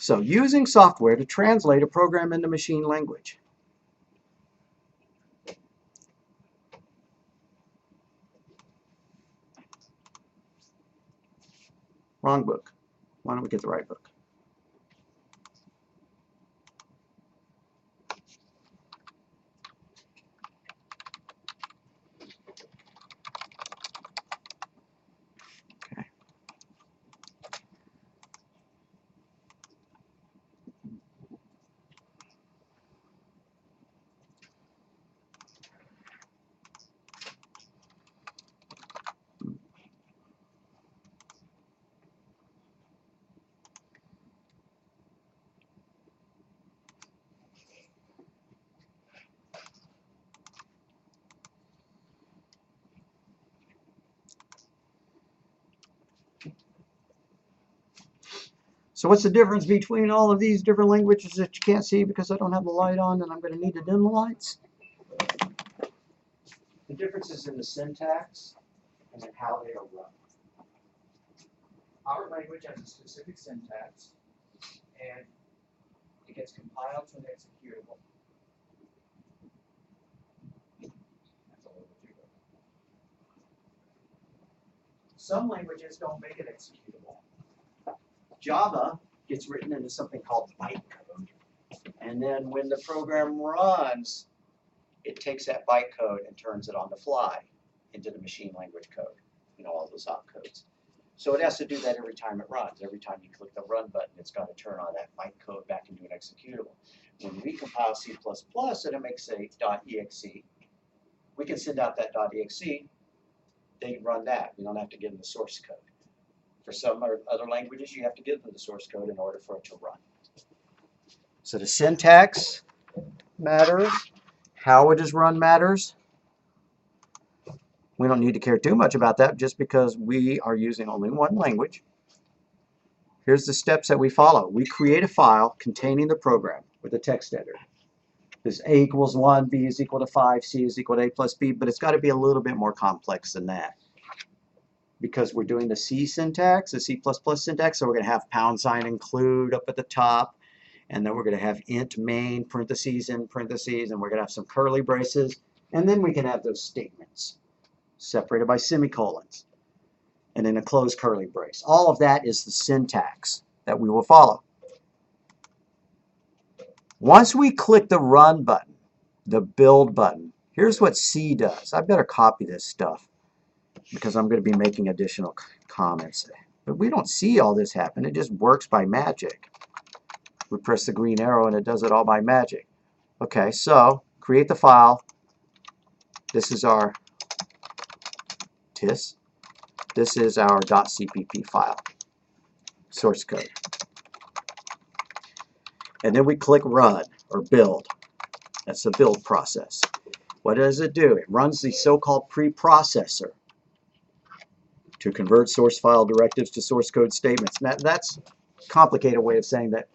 So using software to translate a program into machine language. Wrong book. Why don't we get the right book? Okay. So what's the difference between all of these different languages that you can't see because I don't have the light on and I'm going to need to dim the lights? The difference is in the syntax and in how they are run. Our language has a specific syntax and it gets compiled to an executable. That's a little too good. Some languages don't make it executable. Java gets written into something called bytecode. And then when the program runs, it takes that bytecode and turns it on the fly into the machine language code, all those opcodes. So it has to do that every time it runs. Every time you click the run button, it's got to turn on that bytecode back into an executable. When we compile C++ and it makes a .exe, we can send out that .exe. They run that. We don't have to give them the source code. For some other languages, you have to give them the source code in order for it to run. So the syntax matters. How it is run matters. We don't need to care too much about that just because we are using only one language. Here's the steps that we follow. We create a file containing the program with a text editor. This A equals 1, B is equal to 5, C is equal to A plus B, but it's got to be a little bit more complex than that. Because we're doing the C syntax, the C++ syntax, so we're going to have # include up at the top, and then we're going to have int main parentheses in parentheses, and we're going to have some curly braces, and then we can have those statements separated by semicolons, and then a closed curly brace. All of that is the syntax that we will follow. Once we click the run button, the build button, here's what C does. I better copy this stuff, because I'm going to be making additional comments. But we don't see all this happen. It just works by magic. We press the green arrow and it does it all by magic. Okay, so create the file. This is our TIS. This is our .cpp file, source code. And then we click run or build. That's the build process. What does it do? It runs the so-called preprocessor to convert source file directives to source code statements. Now, that's a complicated way of saying that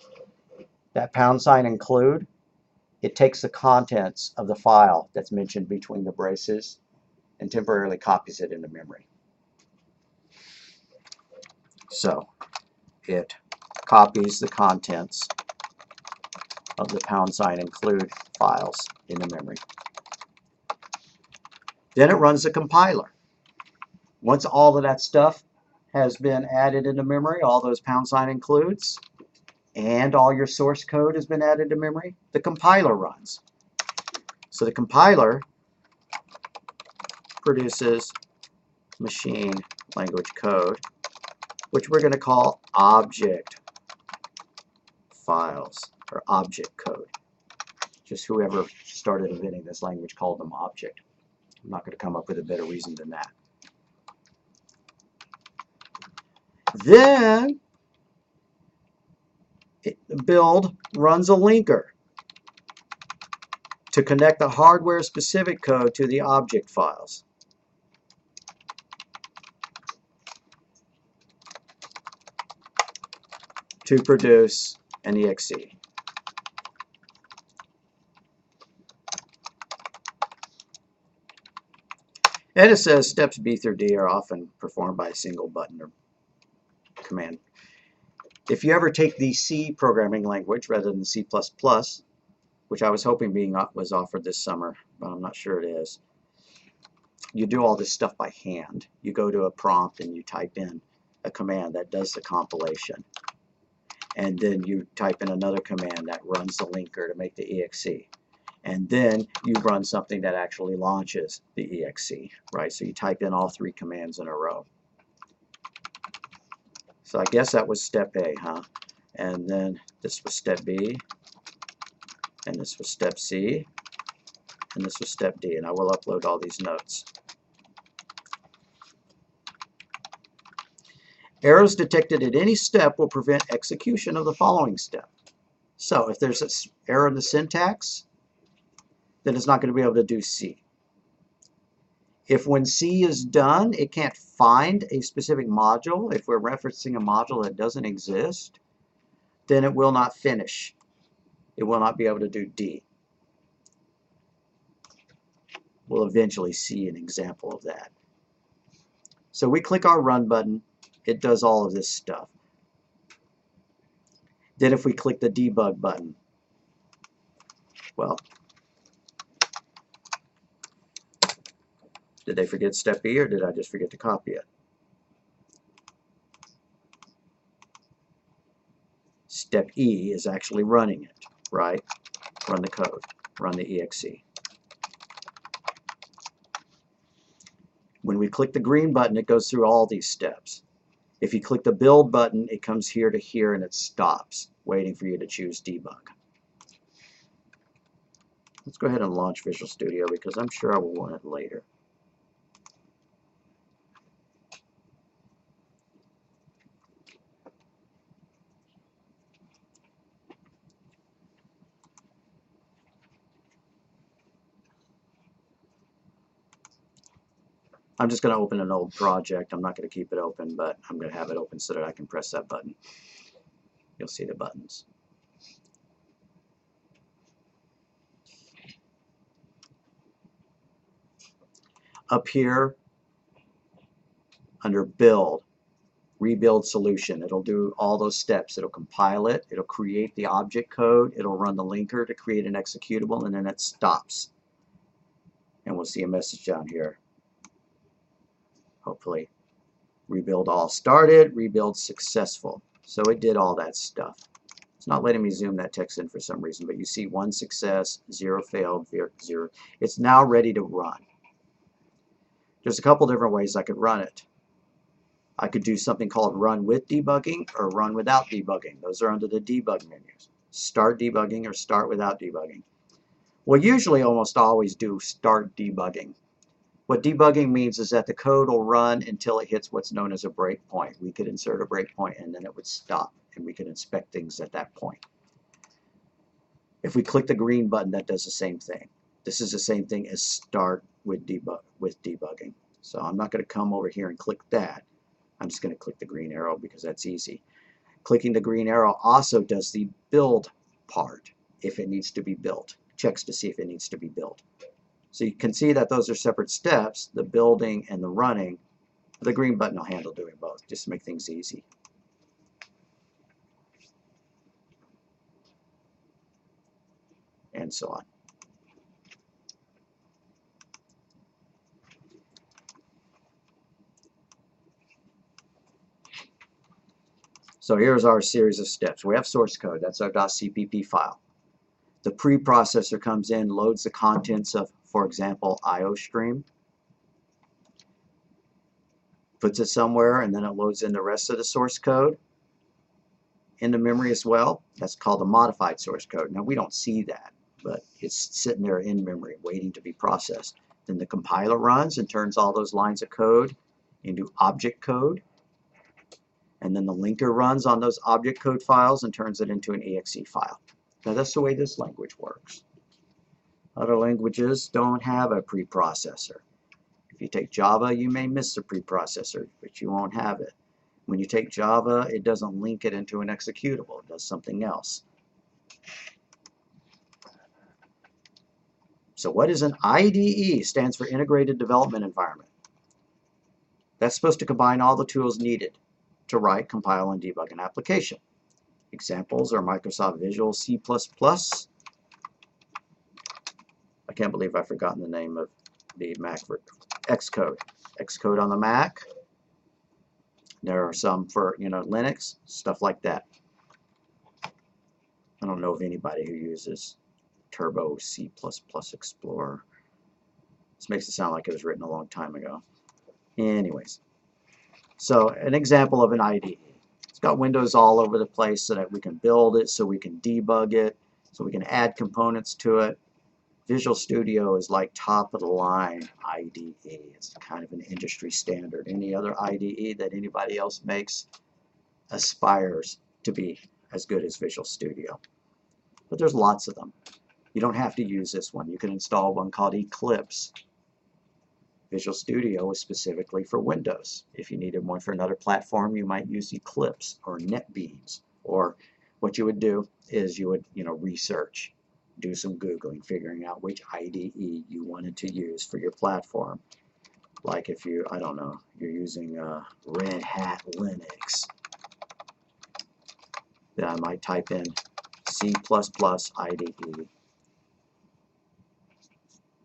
# include, it takes the contents of the file that's mentioned between the braces and temporarily copies it into memory. So it copies the contents of the # include files into memory. Then it runs the compiler. Once all of that stuff has been added into memory, all those # includes, and all your source code has been added to memory, the compiler runs. So the compiler produces machine language code, which we're going to call object files, or object code. Just whoever started inventing this language called them object. I'm not going to come up with a better reason than that. Then the build runs a linker to connect the hardware-specific code to the object files. To produce an exe. And it says steps B through D are often performed by a single button or command. If you ever take the C programming language rather than C++, which I was hoping was offered this summer, but I'm not sure it is, you do all this stuff by hand. You go to a prompt and you type in a command that does the compilation. And then you type in another command that runs the linker to make the exe. And then you run something that actually launches the exe, right? So you type in all 3 commands in a row. So I guess that was step A, huh? And then this was step B, and this was step C, and this was step D, and I will upload all these notes. Errors detected at any step will prevent execution of the following step. So if there's an error in the syntax, then it's not going to be able to do C. If when C is done, it can't find a specific module, if we're referencing a module that doesn't exist, then it will not finish. It will not be able to do D. We'll eventually see an example of that. So we click our Run button. It does all of this stuff. Then if we click the Debug button, well, did they forget step E or did I just forget to copy it? Step E is actually running it, right? Run the code, run the exe. When we click the green button, it goes through all these steps. If you click the build button, it comes here to here and it stops, waiting for you to choose debug. Let's go ahead and launch Visual Studio because I'm sure I will want it later. I'm just going to open an old project. I'm not going to keep it open, but I'm going to have it open so that I can press that button. You'll see the buttons. Up here, under Build, Rebuild Solution, it'll do all those steps. It'll compile it, it'll create the object code, it'll run the linker to create an executable, and then it stops. And we'll see a message down here. Hopefully, rebuild all started, rebuild successful. So it did all that stuff. It's not letting me zoom that text in for some reason, but you see 1 success, 0 failed, 0. It's now ready to run. There's a couple different ways I could run it. I could do something called run with debugging or run without debugging. Those are under the debug menus. Start debugging or start without debugging. We'll usually almost always do start debugging. What debugging means is that the code will run until it hits what's known as a breakpoint. We could insert a breakpoint and then it would stop and we could inspect things at that point. If we click the green button, that does the same thing. This is the same thing as start with debugging. So I'm not going to come over here and click that. I'm just going to click the green arrow because that's easy. Clicking the green arrow also does the build part if it needs to be built. Checks to see if it needs to be built. So you can see that those are separate steps, the building and the running. The green button will handle doing both, just to make things easy. And so on. So here's our series of steps. We have source code, that's our .cpp file. The preprocessor comes in, loads the contents of, for example, IOStream, puts it somewhere, and then it loads in the rest of the source code into memory as well. That's called the modified source code. Now we don't see that, but it's sitting there in memory waiting to be processed. Then the compiler runs and turns all those lines of code into object code. And then the linker runs on those object code files and turns it into an exe file. Now that's the way this language works. Other languages don't have a preprocessor. If you take Java, you may miss the preprocessor, but you won't have it. When you take Java, it doesn't link it into an executable. It does something else. So what is an IDE? Stands for Integrated Development Environment. That's supposed to combine all the tools needed to write, compile, and debug an application. Examples are Microsoft Visual C++. I can't believe I've forgotten the name of the Mac for Xcode. Xcode on the Mac. There are some for, Linux, stuff like that. I don't know of anybody who uses Turbo C++ Explorer. This makes it sound like it was written a long time ago. Anyways, so an example of an IDE. It's got windows all over the place so that we can build it, so we can debug it, so we can add components to it. Visual Studio is like top of the line IDE. It's kind of an industry standard. Any other IDE that anybody else makes aspires to be as good as Visual Studio. But there's lots of them. You don't have to use this one. You can install one called Eclipse. Visual Studio is specifically for Windows. If you needed one for another platform, you might use Eclipse or NetBeans. Or what you would do is you would, research, do some Googling, figuring out which IDE you wanted to use for your platform. Like if you, I don't know, you're using Red Hat Linux, then I might type in C++ IDE,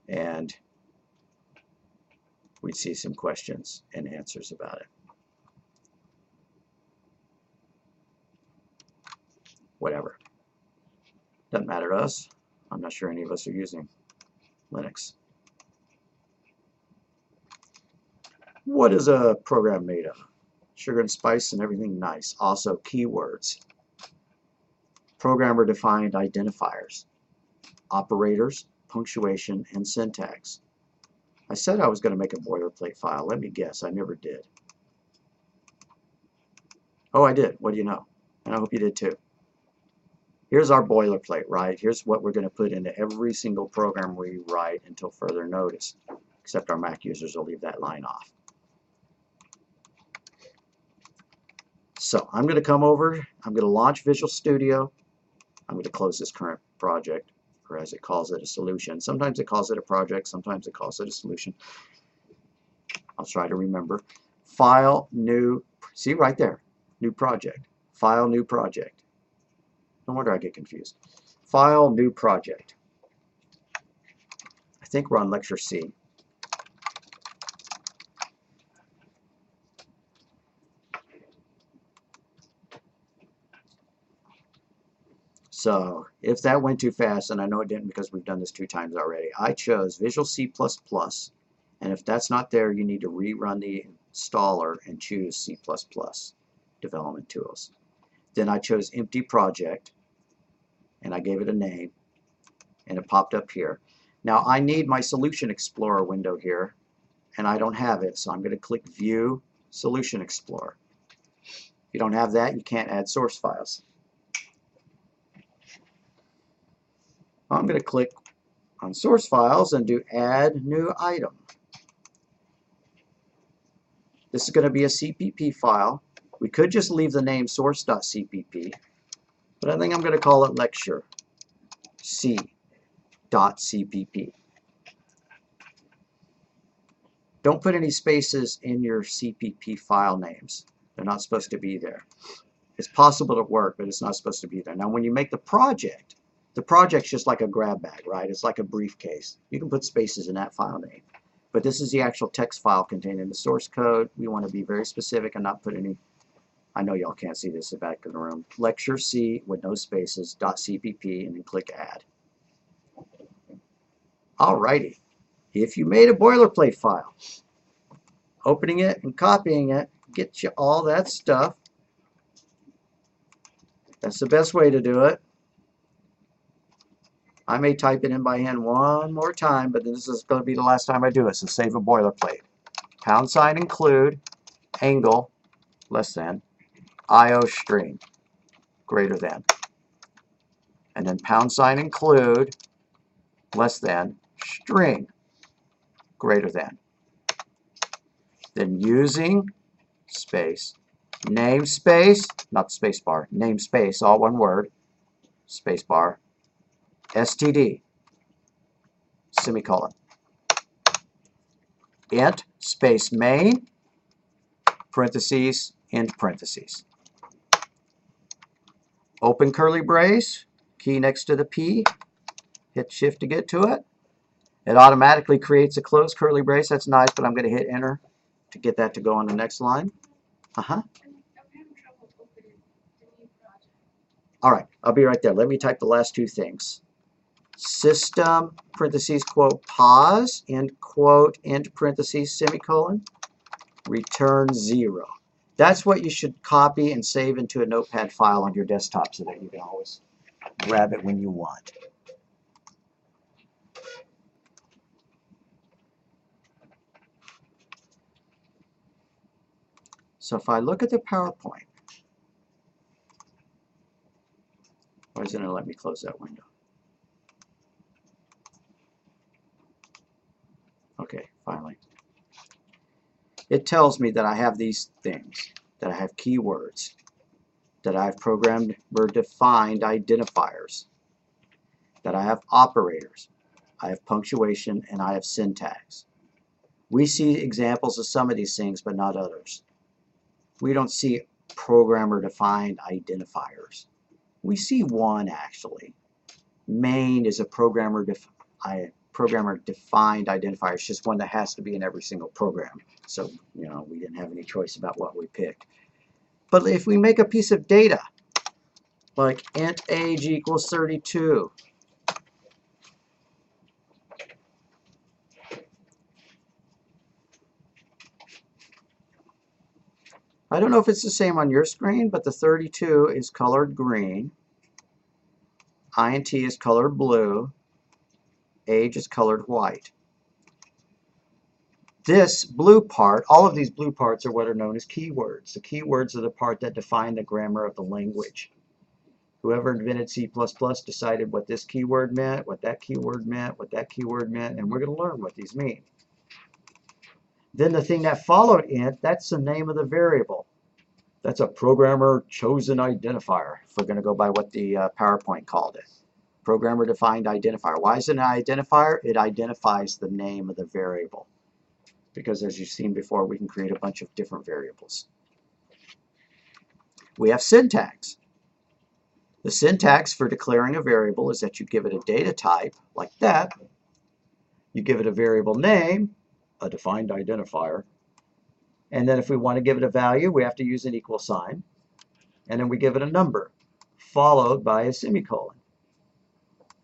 and we'd see some questions and answers about it. Whatever. Doesn't matter to us. I'm not sure any of us are using Linux. What is a program made of? Sugar and spice and everything nice. Also keywords. Programmer-defined identifiers. Operators, punctuation, and syntax. I said I was going to make a boilerplate file. Let me guess, I never did. Oh, I did. What do you know? And I hope you did too. Here's our boilerplate, right? Here's what we're going to put into every single program we write until further notice. Except our Mac users will leave that line off. So I'm going to come over. I'm going to launch Visual Studio. I'm going to close this current project, or as it calls it, a solution. Sometimes it calls it a project. Sometimes it calls it a solution. I'll try to remember. File, new, see right there, new project. File, new project. No wonder I get confused. File, new project. I think we're on Lecture C. So if that went too fast, and I know it didn't because we've done this 2 times already, I chose Visual C++, and if that's not there, you need to rerun the installer and choose C++ development tools. Then I chose empty project, and I gave it a name, and it popped up here. Now I need my Solution Explorer window here, and I don't have it, so I'm going to click View Solution Explorer. If you don't have that, you can't add source files. I'm going to click on Source Files and do Add New Item. This is going to be a CPP file. We could just leave the name source.cpp, but I think I'm going to call it Lecture C.cpp. Don't put any spaces in your CPP file names. They're not supposed to be there. It's possible to work, but it's not supposed to be there. Now when you make the project's just like a grab bag, right? It's like a briefcase. You can put spaces in that file name. But this is the actual text file containing the source code. We want to be very specific and not put any, I know y'all can't see this in the back of the room. Lecture C with no spaces, .cpp, and then click Add. Alrighty. If you made a boilerplate file, opening it and copying it gets you all that stuff. That's the best way to do it. I may type it in by hand one more time, but this is going to be the last time I do it, so save a boilerplate. # include, angle, less than, IO string, greater than. And then # include, less than, string, greater than. Then using, space, namespace, not space bar, namespace, all one word, space bar, std, semicolon, int, space main, parentheses, end parentheses. open curly brace, key next to the P, hit shift to get to it. It automatically creates a closed curly brace. That's nice, but I'm going to hit enter to get that to go on the next line. I'm having trouble opening the new project. All right, I'll be right there. Let me type the last two things. System, parentheses, quote, pause, end quote, end parentheses, semicolon, return 0. That's what you should copy and save into a notepad file on your desktop so that you can always grab it when you want. So if I look at the PowerPoint, why isn't it let me close that window? Okay, finally. It tells me that I have these things, that I have keywords, that I have programmed or defined identifiers, that I have operators, I have punctuation, and I have syntax. We see examples of some of these things, but not others. We don't see programmer-defined identifiers. We see one, actually. Main is a programmer-defined identifier. It's just one that has to be in every single program. So, you know, we didn't have any choice about what we picked. But if we make a piece of data, like int age equals 32, I don't know if it's the same on your screen, but the 32 is colored green, int is colored blue, age is colored white. This blue part, all of these blue parts are what are known as keywords. The keywords are the part that define the grammar of the language. Whoever invented C++ decided what this keyword meant, what that keyword meant, what that keyword meant, and we're going to learn what these mean. Then the thing that followed int, that's the name of the variable. That's a programmer-chosen identifier, if we're going to go by what the PowerPoint called it. Programmer-defined identifier. Why is it an identifier? It identifies the name of the variable. Because as you've seen before, we can create a bunch of different variables. We have syntax. The syntax for declaring a variable is that you give it a data type, like that. You give it a variable name, a defined identifier. And then if we want to give it a value, we have to use an equal sign. And then we give it a number, followed by a semicolon.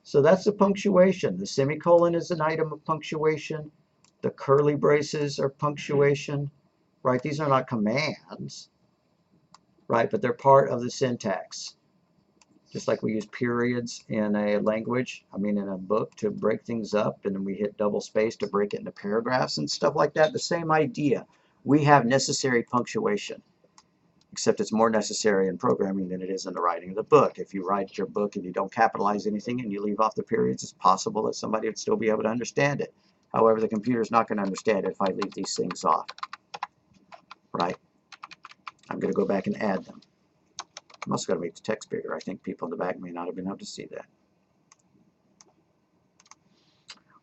So that's the punctuation. The semicolon is an item of punctuation. The curly braces are punctuation, right? These are not commands, right? But they're part of the syntax. Just like we use periods in a language, in a book to break things up, and then we hit double space to break it into paragraphs and stuff like that. The same idea. We have necessary punctuation, except it's more necessary in programming than it is in the writing of the book. If you write your book and you don't capitalize anything and you leave off the periods, it's possible that somebody would still be able to understand it. However, the computer's not going to understand it if I leave these things off, right? I'm going to go back and add them. I'm also going to make the text bigger. I think people in the back may not have been able to see that.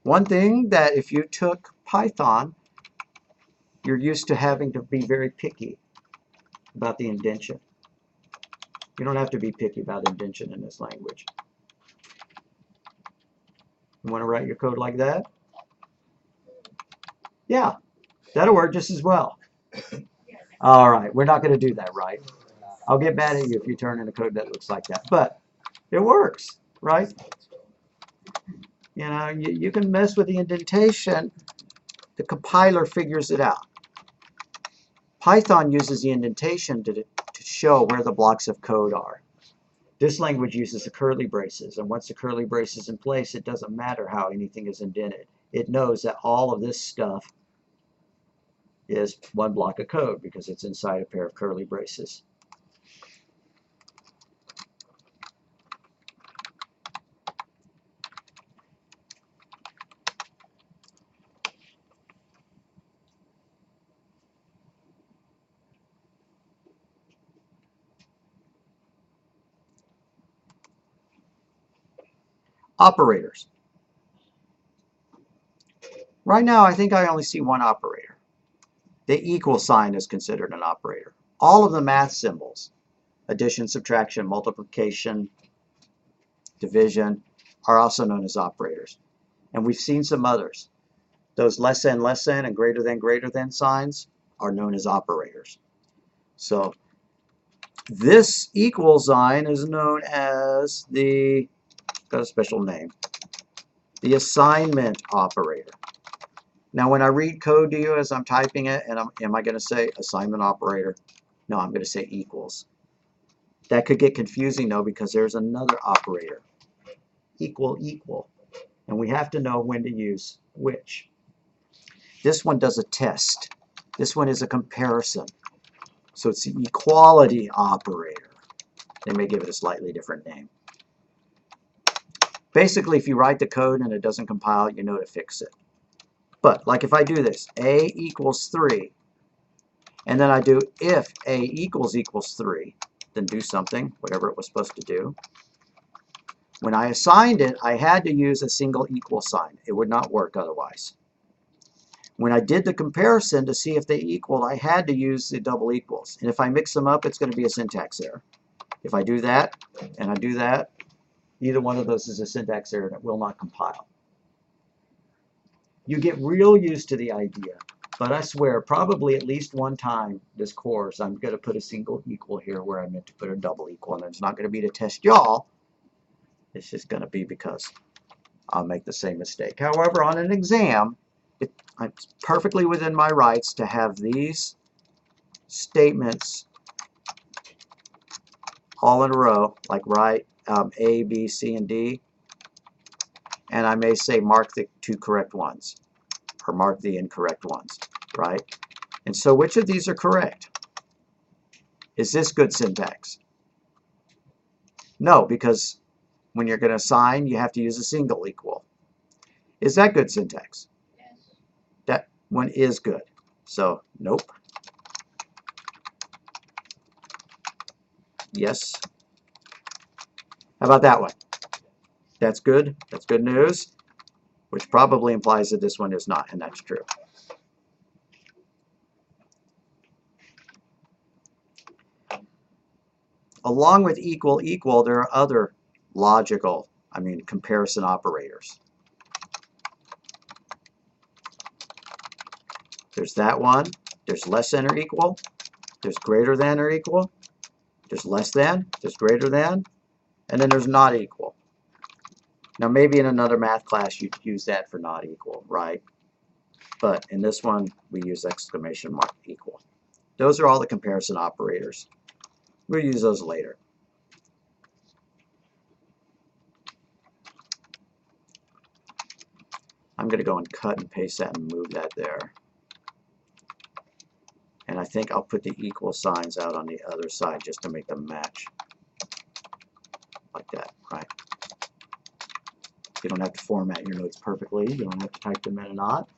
One thing that if you took Python, you're used to having to be very picky about the indentation. You don't have to be picky about indentation in this language. You want to write your code like that? Yeah, that'll work just as well. All right, we're not going to do that, right? I'll get mad at you if you turn in a code that looks like that. But it works, right? You know, you can mess with the indentation. The compiler figures it out. Python uses the indentation to show where the blocks of code are. This language uses the curly braces, and once the curly brace is in place, it doesn't matter how anything is indented. It knows that all of this stuff is one block of code because it's inside a pair of curly braces. Operators. Right now, I think I only see one operator. The equal sign is considered an operator. All of the math symbols addition, subtraction, multiplication, division, are also known as operators. And we've seen some others. Those less than, and greater than signs are known as operators. So this equal sign is known as the, got a special name, the assignment operator. Now when I read code to you as I'm typing it, and am I going to say assignment operator? No, I'm going to say equals. That could get confusing though, because there's another operator, equal, equal. And we have to know when to use which. This one does a test. This one is a comparison. So it's the equality operator. They may give it a slightly different name. Basically, if you write the code and it doesn't compile, you know to fix it. But like if I do this, a equals 3, and then I do if a equals 3, then do something, whatever it was supposed to do. When I assigned it, I had to use a single equal sign. It would not work otherwise. When I did the comparison to see if they equaled, I had to use the double equals. And if I mix them up, it's going to be a syntax error. If I do that and I do that, either one of those is a syntax error and it will not compile. You get real used to the idea, but I swear probably at least one time this course I'm going to put a single equal here where I meant to put a double equal, and it's not going to be to test y'all. It's just going to be because I'll make the same mistake. However, on an exam, it's perfectly within my rights to have these statements all in a row, like write A, B, C, and D, and I may say mark the 2 correct ones, or mark the incorrect ones, right? And so which of these are correct? Is this good syntax? No, because when you're going to assign, you have to use a single equal. Is that good syntax? That one is good. So, nope. Yes. How about that one? That's good. That's good news, which probably implies that this one is not, and that's true. Along with equal, equal, there are other logical, comparison operators. There's that one. There's less than or equal. There's greater than or equal. There's less than. There's greater than. And then there's not equal. Now maybe in another math class you'd use that for not equal, right? But in this one we use exclamation mark equal. Those are all the comparison operators. We'll use those later. I'm going to go and cut and paste that and move that there. And I think I'll put the equal signs out on the other side just to make them match. Like that, right? You don't have to format your notes perfectly. You don't have to type them in a knot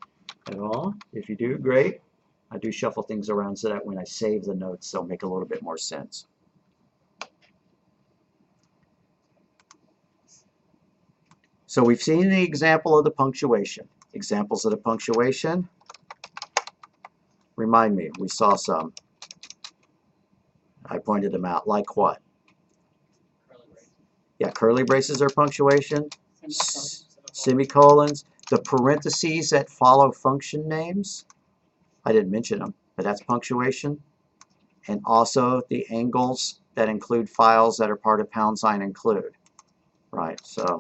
at all. If you do, great. I do shuffle things around so that when I save the notes, they'll make a little bit more sense. So we've seen the example of the punctuation. Examples of the punctuation. Remind me, we saw some. I pointed them out. Like what? Curly braces. Yeah, curly braces are punctuation. Semicolons. The parentheses that follow function names. I didn't mention them, but that's punctuation. And also the angles that include files that are part of # include. Right, so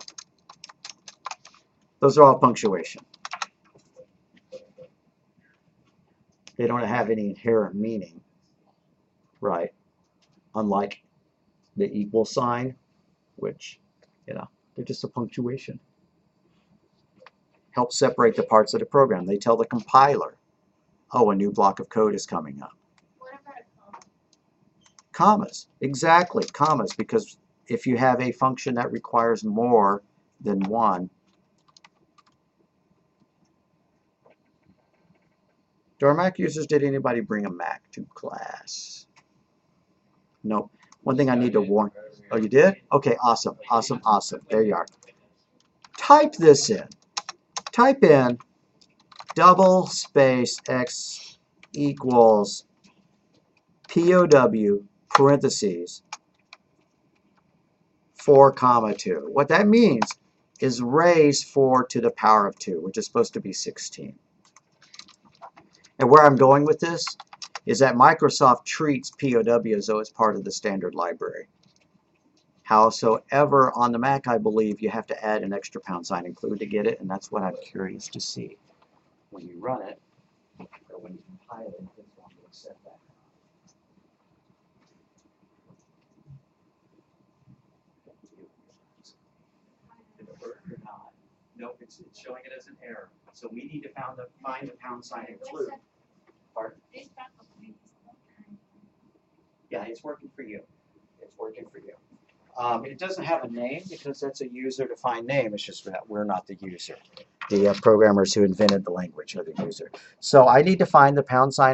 those are all punctuation. They don't have any inherent meaning, right? Unlike the equal sign, which, they're just a punctuation. Help separate the parts of the program. They tell the compiler, oh, a new block of code is coming up. What about a comma? Commas, exactly, commas, because if you have a function that requires more than one. Do our Mac users, did anybody bring a Mac to class? Nope. One thing I need to warn. Oh, you did? Okay, awesome, awesome, awesome. There you are. Type this in. Type in double space x equals POW parentheses 4 comma 2. What that means is raise 4 to the power of 2, which is supposed to be 16. And where I'm going with this is that Microsoft treats POW as though it's part of the standard library. Howsoever, on the Mac, I believe you have to add an extra # include to get it, and that's what I'm curious to see. When you run it, or when you compile it, it's going to accept that. Did it work or not? Nope, it's showing it as an error. So we need to find the # include. Pardon? Yeah, it's working for you. It's working for you. It doesn't have a name because that's a user-defined name. It's just that we're not the user. The programmers who invented the language are the user. So I need to find the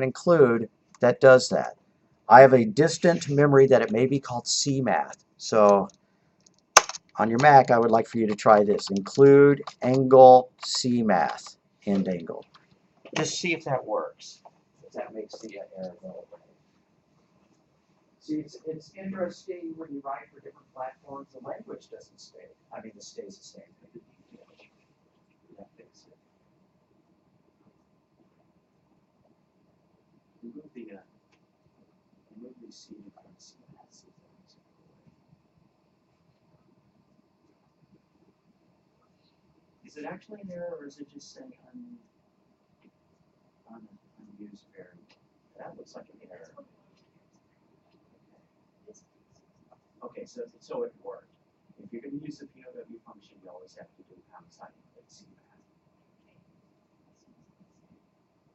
# include that does that. I have a distant memory that it may be called CMath. So on your Mac, I would like for you to try this. Include angle CMath, end angle. Just see if that works. If that makes the error go away. See, it's interesting when you write for different platforms, the language doesn't stay. I mean, it stays the same. That fixes it. Remove the C from CMath. Is it actually an error, or is it just saying unused variable? That looks like an error. Okay, so it worked. If you're going to use the POW function, you always have to do # include CMath.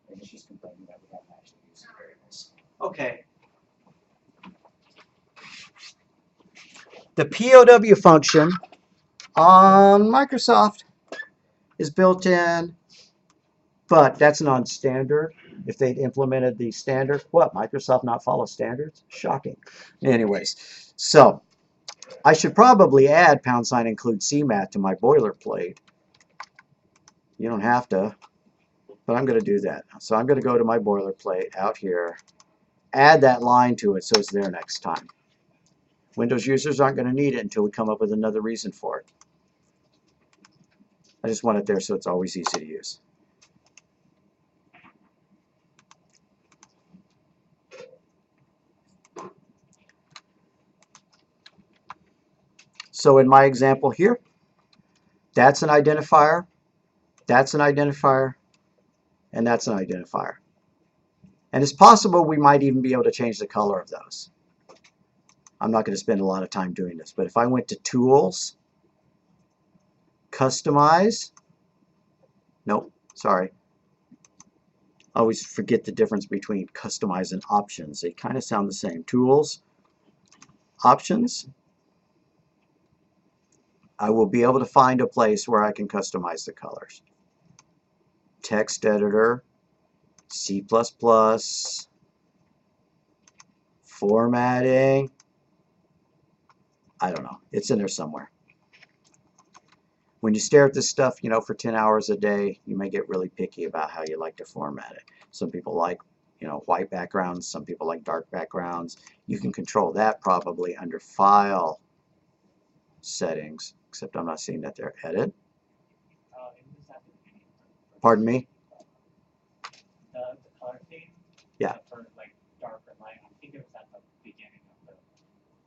And it's just complaining that we haven't actually used the variables. Okay. The POW function on Microsoft is built in, but that's non-standard. If they'd implemented the standard, what? Microsoft not follow standards? Shocking. Anyways, so I should probably add # include CMath to my boilerplate. You don't have to, but I'm going to do that. So I'm going to go to my boilerplate out here, add that line to it so it's there next time. Windows users aren't going to need it until we come up with another reason for it. I just want it there so it's always easy to use. So in my example here, that's an identifier, that's an identifier, and that's an identifier. And it's possible we might even be able to change the color of those. I'm not going to spend a lot of time doing this, but if I went to Tools, Customize, nope, sorry. I always forget the difference between Customize and Options. They kind of sound the same. Tools, Options. I will be able to find a place where I can customize the colors. Text editor, C++, formatting. I don't know. It's in there somewhere. When you stare at this stuff, for 10 hours a day, you may get really picky about how you like to format it. Some people like, white backgrounds. Some people like dark backgrounds. You can control that probably under File, Settings, except I'm not seeing that there. Edit. Pardon me? The color theme? Yeah. For like dark or light, I think it was at the beginning of the.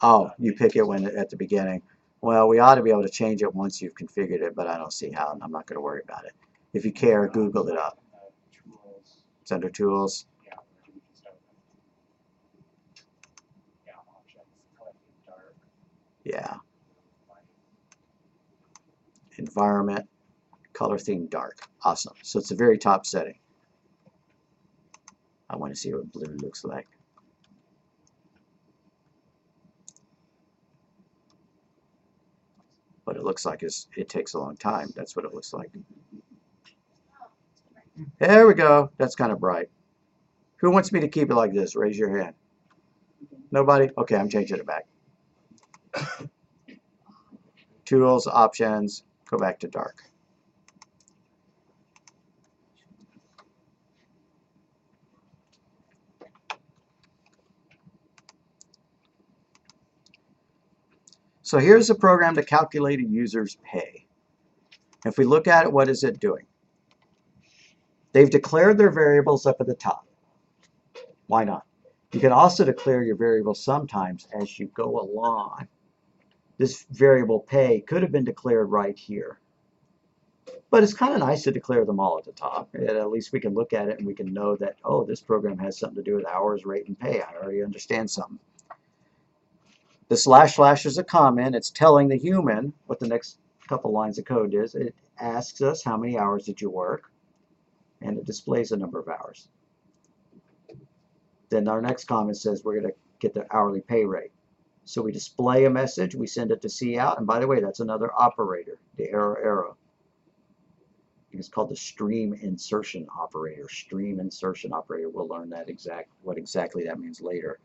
Oh, you pick it at the beginning. Well, we ought to be able to change it once you've configured it, but I don't see how, and I'm not going to worry about it. If you care, Google it up. It's under Tools. Yeah, we can start with, yeah, options, color theme dark. Yeah. Environment, color theme dark. Awesome. So it's the very top setting. I want to see what blue looks like. What it looks like is it takes a long time. That's what it looks like. There we go. That's kind of bright. Who wants me to keep it like this? Raise your hand. Nobody? Okay, I'm changing it back. Tools, Options, go back to dark. So here's a program to calculate a user's pay. If we look at it, what is it doing? They've declared their variables up at the top. Why not? You can also declare your variables sometimes as you go along. This variable pay could have been declared right here. But it's kind of nice to declare them all at the top. And at least we can look at it and we can know that, oh, this program has something to do with hours, rate, and pay. I already understand something. The // is a comment. It's telling the human what the next couple lines of code is. It asks us how many hours did you work, and it displays the number of hours. Then our next comment says we're going to get the hourly pay rate. So we display a message, we send it to cout, and by the way, that's another operator, the arrow. It's called the stream insertion operator. Stream insertion operator. We'll learn that what exactly that means later.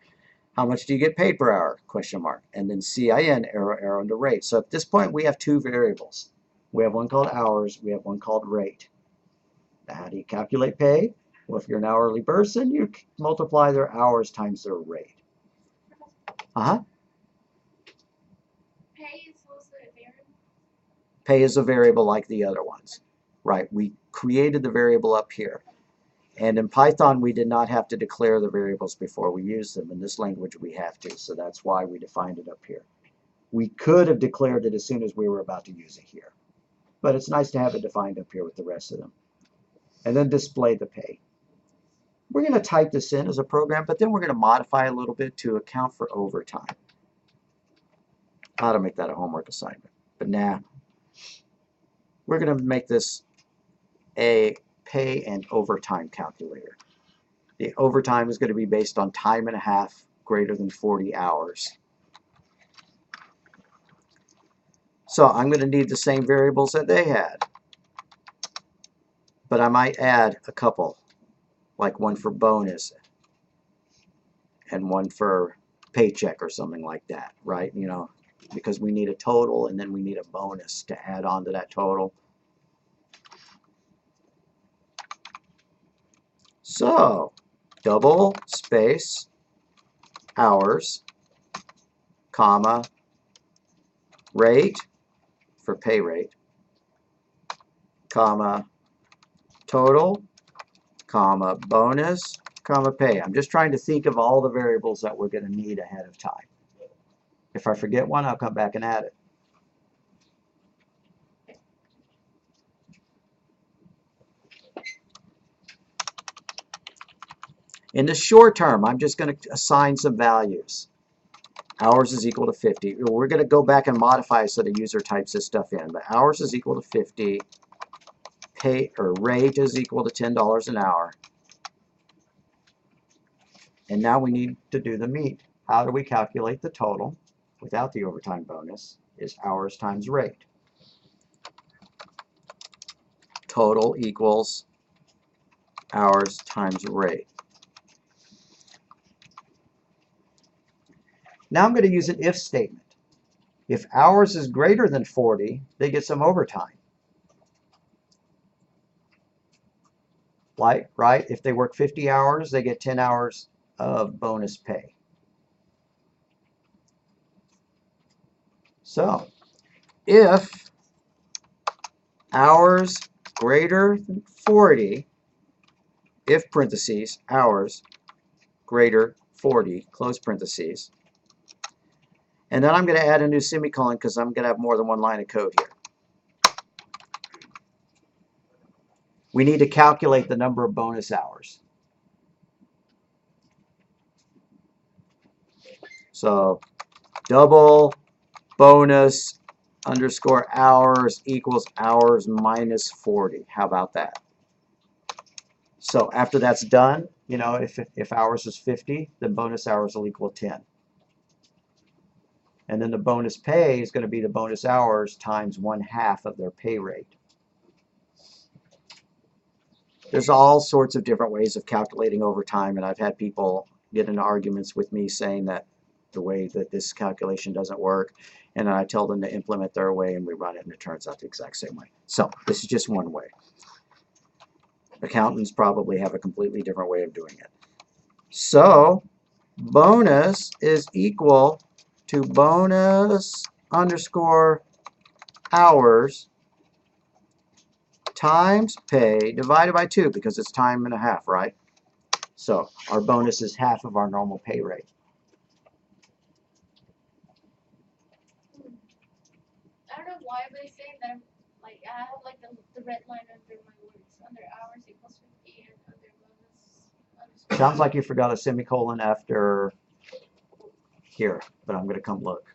How much do you get paid per hour? Question mark. And then CIN, arrow, and the rate. So at this point, we have two variables. We have one called hours. We have one called rate. Now, how do you calculate pay? Well, if you're an hourly person, you multiply their hours times their rate. Pay is also a variable? Pay is a variable like the other ones. Right, we created the variable up here. And in Python, we did not have to declare the variables before we used them. In this language, we have to. So that's why we defined it up here. We could have declared it as soon as we were about to use it here. But it's nice to have it defined up here with the rest of them. And then display the pay. We're going to type this in as a program, but then we're going to modify a little bit to account for overtime. I ought to make that a homework assignment. But nah. We're going to make this a pay and overtime calculator. The overtime is going to be based on time and a half greater than 40 hours. So I'm going to need the same variables that they had. But I might add a couple, like one for bonus and one for paycheck or something like that, right? You know, because we need a total and then we need a bonus to add on to that total. So, double space hours, comma, rate for pay rate, comma, total, comma, bonus, comma, pay. I'm just trying to think of all the variables that we're going to need ahead of time. If I forget one, I'll come back and add it. In the short term, I'm just going to assign some values. Hours is equal to 50. We're going to go back and modify so the user types this stuff in. But hours is equal to 50. Pay or rate is equal to $10 an hour. And now we need to do the meat. How do we calculate the total without the overtime bonus? Is hours times rate. Total equals hours times rate. Now I'm going to use an if statement. If hours is greater than 40, they get some overtime. Like, right? If they work 50 hours, they get 10 hours of bonus pay. So, if hours greater than 40, if parentheses, hours greater 40, close parentheses, and then I'm going to add a new semicolon because I'm going to have more than one line of code here. We need to calculate the number of bonus hours. So double bonus underscore hours equals hours minus 40. How about that? So after that's done, you know, if hours is 50, then bonus hours will equal 10. And then the bonus pay is going to be the bonus hours times 1/2 of their pay rate. There's all sorts of different ways of calculating overtime, and I've had people get into arguments with me saying that the way that this calculation doesn't work, and I tell them to implement their way, and we run it, and it turns out the exact same way. So this is just one way. Accountants probably have a completely different way of doing it. So bonus is equal to bonus underscore hours times pay divided by 2, because it's time and a half, right? So our bonus is half of our normal pay rate. I don't know why, but it's saying that like I have like the red line under my words. Under hours equals 50 and under bonus underscore. Sounds like you forgot a semicolon after here, but I'm going to come look.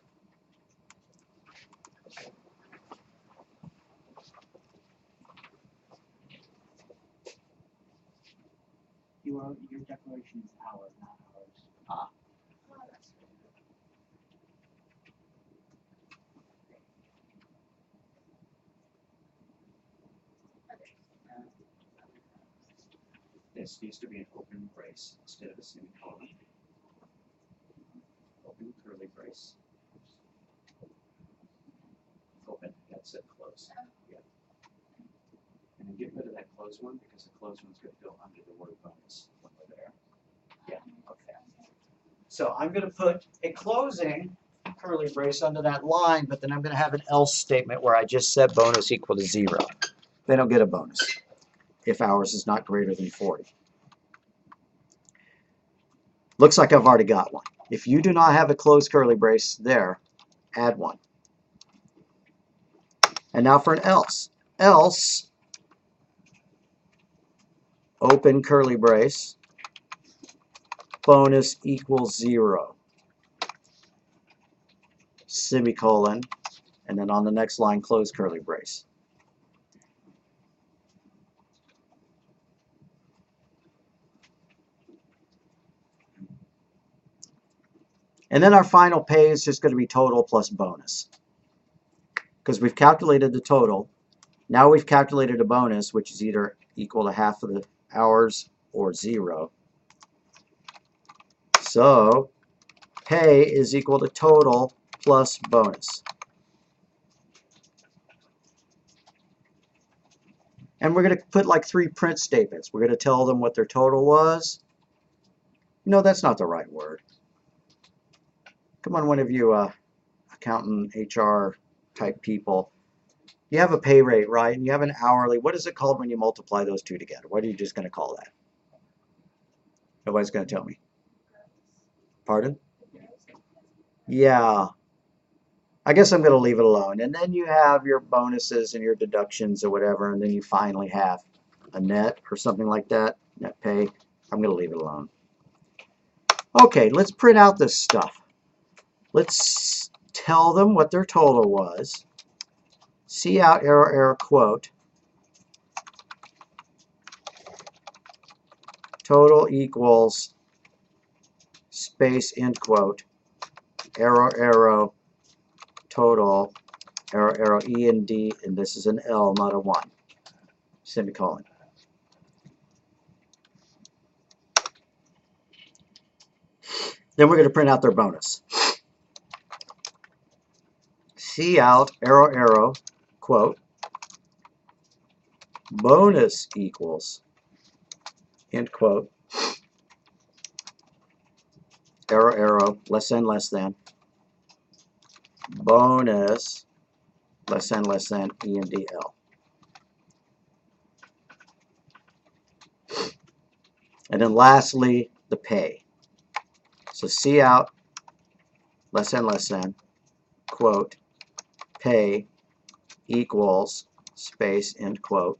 Your declaration is hour, not hours. Ah. Oh, that's good. This needs to be an open brace instead of a semicolon. Open curly brace. Open, that's it, close. Yeah. And then get rid of that closed one, because the closed one's going to go under the word bonus when we're there. Yeah, okay. So I'm going to put a closing curly brace under that line, but then I'm going to have an else statement where I just set bonus equal to 0. They don't get a bonus if hours is not greater than 40. Looks like I've already got one. If you do not have a closed curly brace there, add one. And now for an else. Else, open curly brace, bonus equals 0. Semicolon, and then on the next line, close curly brace. And then our final pay is just going to be total plus bonus. Because we've calculated the total. Now we've calculated a bonus, which is either equal to half of the hours or 0. So pay is equal to total plus bonus. And we're going to put like 3 print statements. We're going to tell them what their total was. No, that's not the right word. Come on, one of you accountant, HR type people. You have a pay rate, right? And you have an hourly. What is it called when you multiply those two together? What are you just going to call that? Nobody's going to tell me. Pardon? Yeah. I guess I'm going to leave it alone. And then you have your bonuses and your deductions or whatever, and then you finally have a net or something like that, net pay. I'm going to leave it alone. Okay, let's print out this stuff. Let's tell them what their total was. Cout error error quote. Total equals space end quote. Arrow arrow total arrow arrow E and D, and this is an L, not a 1. Semicolon. Then we're going to print out their bonus. Cout arrow arrow quote bonus equals end quote arrow arrow less than bonus less than E and D L. And then lastly, the pay. So cout less than quote pay equals space end quote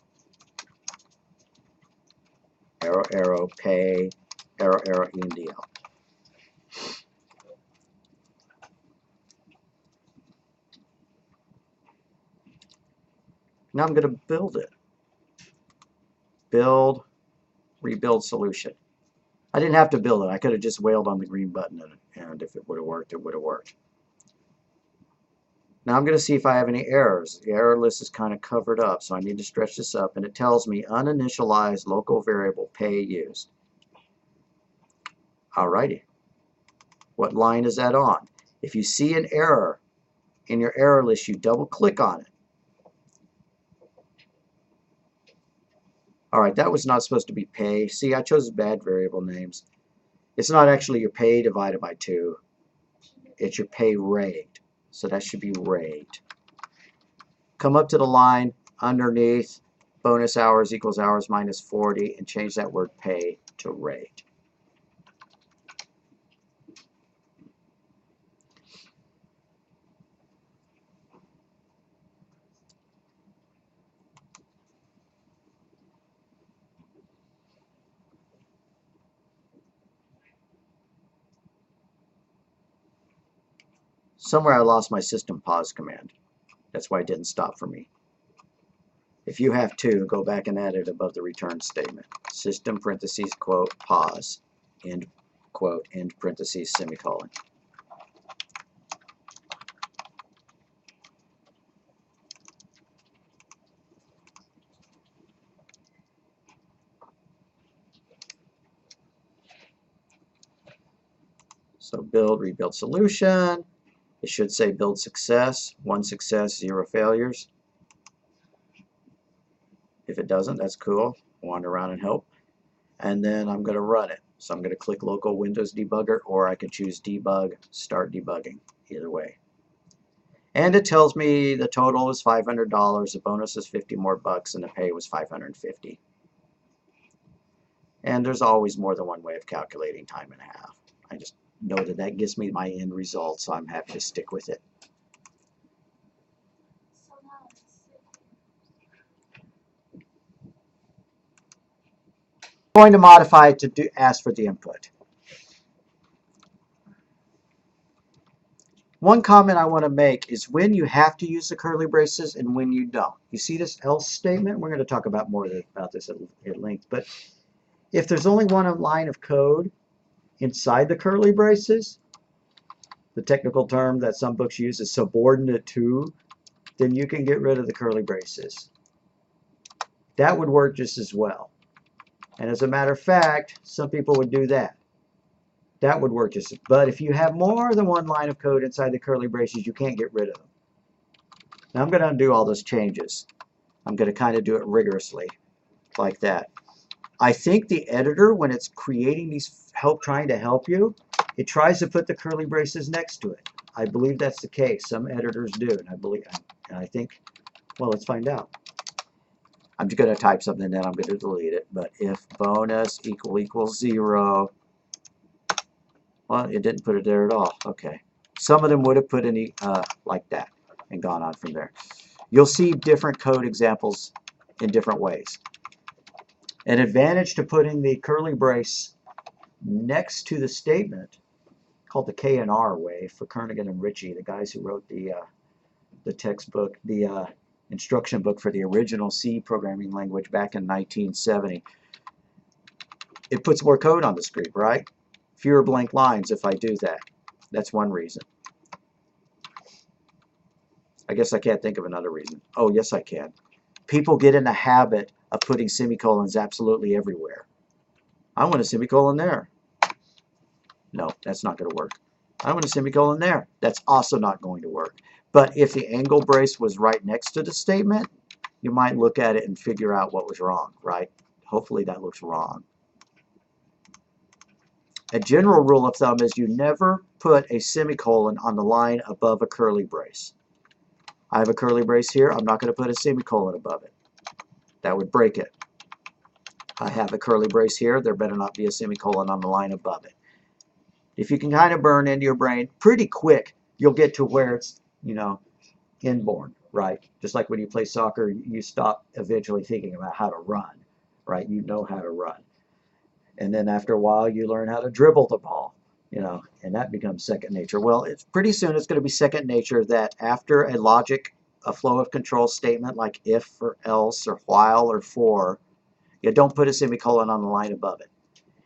arrow arrow pay arrow arrow E and D L. Now I'm going to build it. Build, rebuild solution. I didn't have to build it. I could have just wailed on the green button, and if it would have worked, it would have worked. Now I'm going to see if I have any errors. The error list is kind of covered up, so I need to stretch this up, and it tells me uninitialized local variable pay used. Alrighty. What line is that on? If you see an error in your error list, you double click on it. Alright, that was not supposed to be pay. See, I chose bad variable names. It's not actually your pay divided by 2. It's your pay rate. So that should be rate. Come up to the line underneath bonus hours equals hours minus 40 and change that word pay to rate. Somewhere I lost my system pause command. That's why it didn't stop for me. If you have to, go back and add it above the return statement. System parentheses quote pause, end quote, end parentheses semicolon. So build, rebuild solution. It should say build success, 1 success, 0 failures. If it doesn't, that's cool. Wander around and help. And then I'm going to run it. So I'm going to click local Windows debugger, or I can choose debug, start debugging, either way. And it tells me the total is $500, the bonus is 50 more bucks, and the pay was $550. And there's always more than one way of calculating time and a half. I just know that that gives me my end result, so I'm happy to stick with it. So now it's I'm going to modify it to ask for the input. One comment I want to make is when you have to use the curly braces and when you don't. You see this else statement? We're going to talk about more about this at length. But if there's only one line of code inside the curly braces, the technical term that some books use is subordinate to, then you can get rid of the curly braces. That would work just as well. And as a matter of fact, some people would do that. That would work just as well. But if you have more than one line of code inside the curly braces, you can't get rid of them. Now I'm going to undo all those changes. I'm going to kind of do it rigorously, like that. I think the editor, when it's creating these trying to help you, it tries to put the curly braces next to it. I believe that's the case. Some editors do, and I think, well, let's find out. I'm just going to type something, then I'm going to delete it. But if bonus equals 0, well, it didn't put it there at all. Okay. Some of them would have put any like that and gone on from there. You'll see different code examples in different ways. An advantage to putting the curly brace next to the statement, called the K&R way for Kernighan and Ritchie, the guys who wrote the textbook, the instruction book for the original C programming language back in 1970. It puts more code on the screen, right? Fewer blank lines if I do that. That's one reason. I guess I can't think of another reason. Oh, yes I can. People get in the habit of putting semicolons absolutely everywhere. I want a semicolon there. No, that's not going to work. I want a semicolon there. That's also not going to work. But if the angle brace was right next to the statement, you might look at it and figure out what was wrong, right? Hopefully that looks wrong. A general rule of thumb is you never put a semicolon on the line above a curly brace. I have a curly brace here. I'm not going to put a semicolon above it. That would break it. I have a curly brace here. There better not be a semicolon on the line above it. If you can kind of burn into your brain pretty quick, you'll get to where it's, you know, inborn, right? Just like when you play soccer, you stop eventually thinking about how to run, right? You know how to run. And then after a while, you learn how to dribble the ball, you know, and that becomes second nature. Well, it's pretty soon it's going to be second nature that after a logic, a flow of control statement like if or else or while or for, you don't put a semicolon on the line above it.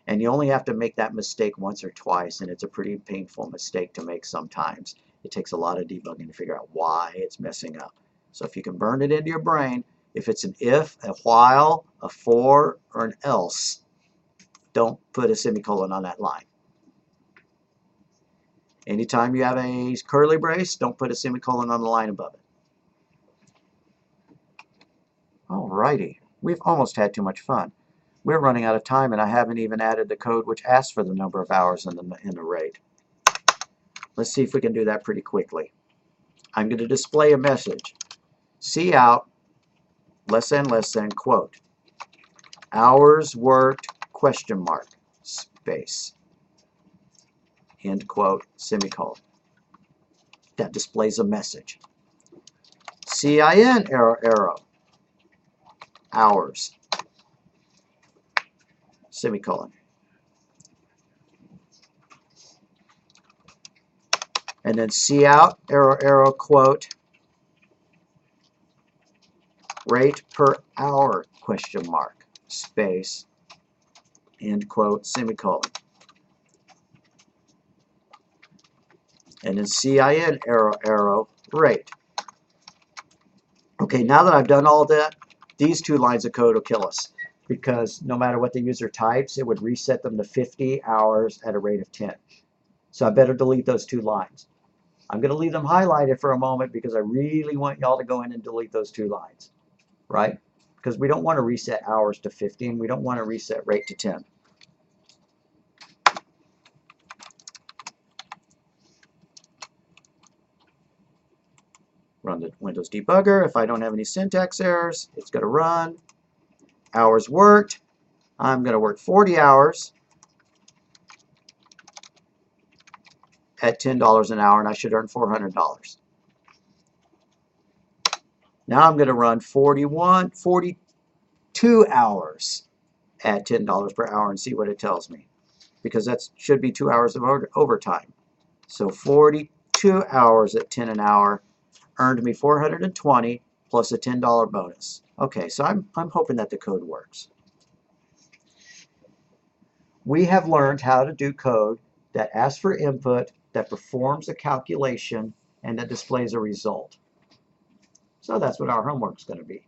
And you only have to make that mistake once or twice, and it's a pretty painful mistake to make sometimes. It takes a lot of debugging to figure out why it's messing up. So if you can burn it into your brain, if it's an if, a while, a for, or an else, don't put a semicolon on that line. Anytime you have a curly brace, don't put a semicolon on the line above it. Alrighty, we've almost had too much fun. We're running out of time, and I haven't even added the code which asks for the number of hours in the rate. Let's see if we can do that pretty quickly. I'm going to display a message. Cout, less than, quote, hours worked, question mark, space, end quote, semicolon. That displays a message. CIN, arrow, hours, semicolon. And then cout, arrow, quote, rate per hour, question mark, space, end quote, semicolon. And then CIN, arrow, rate. Okay, now that I've done all that, these two lines of code will kill us, because no matter what the user types, it would reset them to 50 hours at a rate of 10. So I better delete those two lines. I'm going to leave them highlighted for a moment because I really want y'all to go in and delete those two lines, right? Because we don't want to reset hours to 50 and we don't want to reset rate to 10. Run the Windows debugger. If I don't have any syntax errors, it's going to run. Hours worked. I'm going to work 40 hours at $10 an hour, and I should earn $400. Now I'm going to run 42 hours at $10 per hour and see what it tells me, because that should be 2 hours of overtime. So 42 hours at 10 an hour earned me $420 plus a $10 bonus. Okay, so I'm hoping that the code works. We have learned how to do code that asks for input, that performs a calculation, and that displays a result. So that's what our homework's going to be.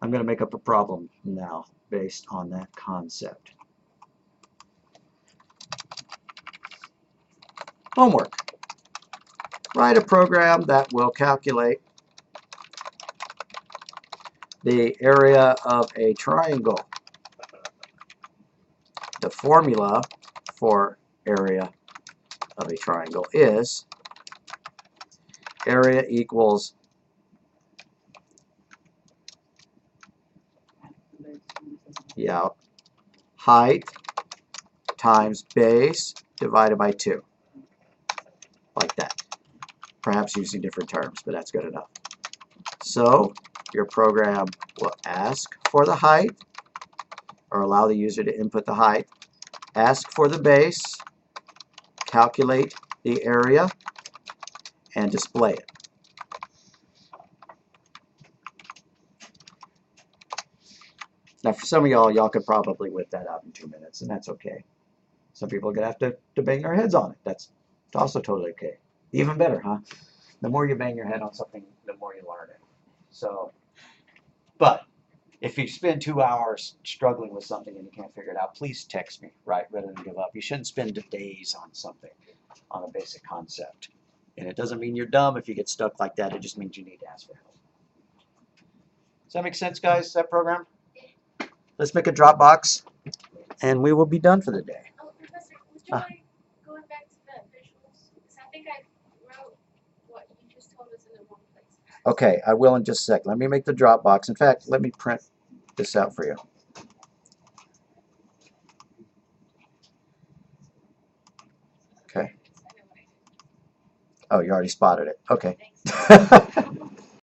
I'm going to make up a problem now based on that concept. Homework. Write a program that will calculate the area of a triangle. The formula for area of a triangle is area equals height times base divided by 2. Like that. Perhaps using different terms, but that's good enough. So your program will ask for the height, or allow the user to input the height, ask for the base, calculate the area, and display it. Now for some of y'all could probably whip that out in 2 minutes, and that's okay. Some people are going to have to bang their heads on it. That's also totally okay. Even better, huh? The more you bang your head on something, the more you learn it. So, but if you spend 2 hours struggling with something and you can't figure it out, please text me, right, rather than give up. You shouldn't spend days on something, on a basic concept. And it doesn't mean you're dumb if you get stuck like that. It just means you need to ask for help. Does that make sense, guys, that program? Let's make a Dropbox, and we will be done for the day. Oh, Professor, would you mind going back to the visuals? Because I think I wrote what you just told us in the wrong place. Okay, I will in just a sec. Let me make the Dropbox. In fact, let me print this out for you. Okay. I know what I did. Oh, you already spotted it. Okay. Thanks.